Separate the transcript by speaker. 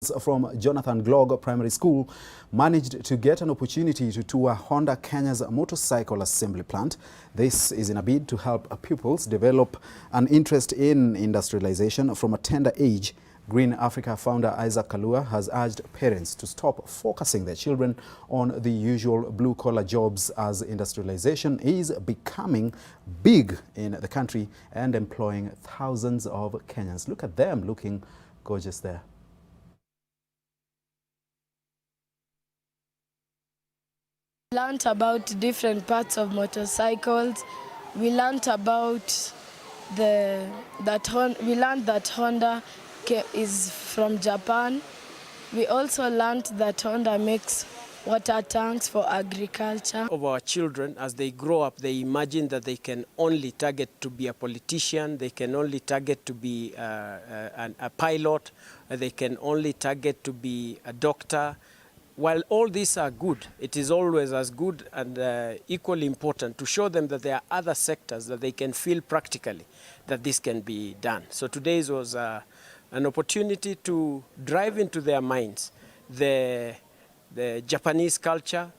Speaker 1: From Jonathan Gloag Primary School managed to get an opportunity to tour Honda Kenya's motorcycle assembly plant. This is in a bid to help pupils develop an interest in industrialization from a tender age. Green Africa founder Kalua has urged parents to stop focusing their children on the usual blue-collar jobs as industrialization is becoming big in the country and employing thousands of Kenyans. Look at them looking gorgeous there.
Speaker 2: We learned about different parts of motorcycles. We learned about that Honda is from Japan. We also learned that Honda makes water tanks for agriculture.
Speaker 3: Of our children, as they grow up, they imagine that they can only target to be a politician, they can only target to be a pilot, they can only target to be a doctor. While all these are good, it is always as good and equally important to show them that there are other sectors that they can feel practically that this can be done. So today's was an opportunity to drive into their minds the Japanese culture,